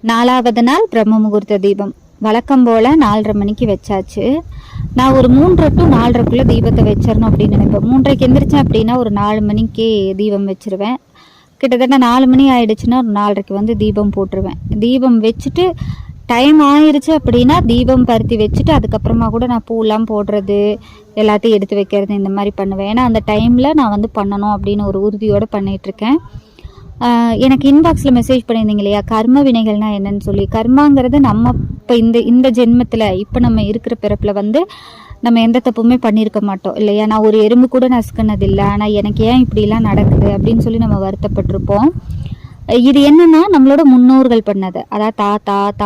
4வது நாள் பிரம்ம முகூர்த்த தீபம் வழக்கம் போல் 4:30 மணிக்கு வச்சாச்சு. நான் ஒரு 3:30 to 4:30க்குள்ளே தீபத்தை வச்சிடணும் அப்படின்னு நினைப்பேன். 3:30க்கு எந்திரிச்சேன் அப்படின்னா ஒரு 4 மணிக்கு தீபம் வச்சிருவேன். கிட்டத்தட்ட 4 மணி ஆயிடுச்சுன்னா ஒரு 4:30க்கு வந்து தீபம் போட்டுருவேன். தீபம் வச்சுட்டு டைம் ஆயிடுச்சு அப்படின்னா தீபம் பருத்தி வச்சுட்டு அதுக்கப்புறமா கூட நான் பூலாம் போடுறது எல்லாத்தையும் எடுத்து வைக்கிறது இந்த மாதிரி பண்ணுவேன். ஏன்னா அந்த டைமில் நான் வந்து பண்ணணும் அப்படின்னு ஒரு உறுதியோடு பண்ணிகிட்ருக்கேன். எனக்கு இன்பாக்ஸில் மெசேஜ் பண்ணியிருந்தீங்க இல்லையா, கர்ம வினைகள்னால் என்னன்னு சொல்லி. கர்மாங்கிறது நம்ம இப்போ இந்த ஜென்மத்தில் இப்போ நம்ம இருக்கிற பிறப்பில் வந்து நம்ம எந்த தப்புமே பண்ணியிருக்க மாட்டோம் இல்லையா. நான் ஒரு எறும்பு கூட நசுக்கினதில்லை, ஆனால் எனக்கு ஏன் இப்படிலாம் நடக்குது அப்படின்னு சொல்லி நம்ம வருத்தப்பட்டிருப்போம். இது என்னன்னா நம்மளோட முன்னோர்கள் பண்ணது, அதாவது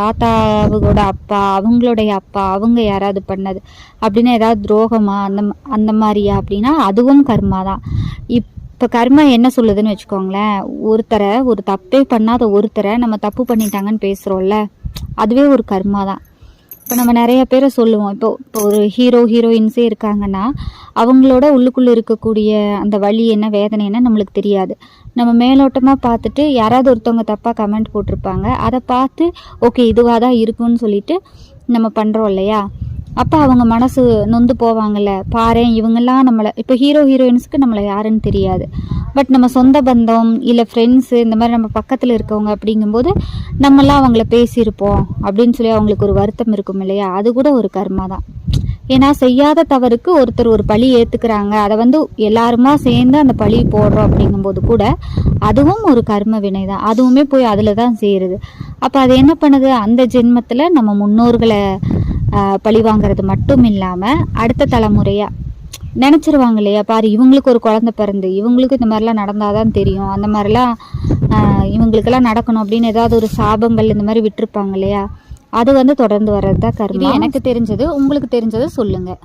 தாத்தாவோட அப்பா, அவங்களுடைய அப்பா, அவங்க யாராவது பண்ணது அப்படின்னு ஏதாவது துரோகமா அந்த மாதிரியா அப்படின்னா அதுவும் கர்மா தான். இப்போ கர்மா என்ன சொல்லுதுன்னு வச்சுக்கோங்களேன், ஒரு தப்பே பண்ணாத ஒருத்தரை நம்ம தப்பு பண்ணிட்டாங்கன்னு பேசுகிறோம்ல, அதுவே ஒரு கர்மா தான். இப்போ நம்ம நிறைய பேரை சொல்லுவோம், இப்போ ஒரு ஹீரோயின்ஸே இருக்காங்கன்னா அவங்களோட உள்ளுக்குள்ளே இருக்கக்கூடிய அந்த வலி என்ன, வேதனை என்ன நம்மளுக்கு தெரியாது. நம்ம மேலோட்டமாக பார்த்துட்டு யாராவது ஒருத்தவங்க தப்பாக கமெண்ட் போட்டிருப்பாங்க, அதை பார்த்து ஓகே இதுவாக தான் இருக்குன்னு சொல்லிட்டு நம்ம பண்ணுறோம் இல்லையா. அப்போ அவங்க மனசு நொந்து போவாங்கள்ல, பாரேன் இவங்கெல்லாம் நம்மளை, இப்போ ஹீரோயின்ஸுக்கு நம்மளை யாருன்னு தெரியாது, பட் நம்ம சொந்த பந்தம் இல்லை ஃப்ரெண்ட்ஸு இந்த மாதிரி நம்ம பக்கத்தில் இருக்கவங்க அப்படிங்கும்போது நம்மளாம் அவங்கள பேசியிருப்போம் அப்படின்னு சொல்லி அவங்களுக்கு ஒரு வருத்தம் இருக்கும் இல்லையா. அது கூட ஒரு கர்மா தான். ஏன்னா செய்யாத தவறுக்கு ஒருத்தர் ஒரு பழி ஏற்றுக்கிறாங்க, அதை வந்து எல்லாருமா சேர்ந்து அந்த பழி போடுறோம் அப்படிங்கும்போது கூட அதுவும் ஒரு கர்ம வினை தான். அதுவுமே போய் அதில் தான் சேருது. அப்போ அது என்ன பண்ணுது, அந்த ஜென்மத்தில் நம்ம முன்னோர்களை பழி வாங்கிறது மட்டும் இல்லாமல் அடுத்த தலைமுறையாக நினச்சிருவாங்க இல்லையா, பாரு இவங்களுக்கு ஒரு குழந்தை பிறந்து இவங்களுக்கு இந்த மாதிரிலாம் நடந்தாதான் தெரியும், அந்த மாதிரிலாம் இவங்களுக்கெல்லாம் நடக்கணும் அப்படின்னு ஏதாவது ஒரு சாபங்கள் இந்த மாதிரி விட்டுருப்பாங்க இல்லையா, அது வந்து தொடர்ந்து வர்றது தான் கர்மா. எனக்கு தெரிஞ்சது, உங்களுக்கு தெரிஞ்சது சொல்லுங்கள்.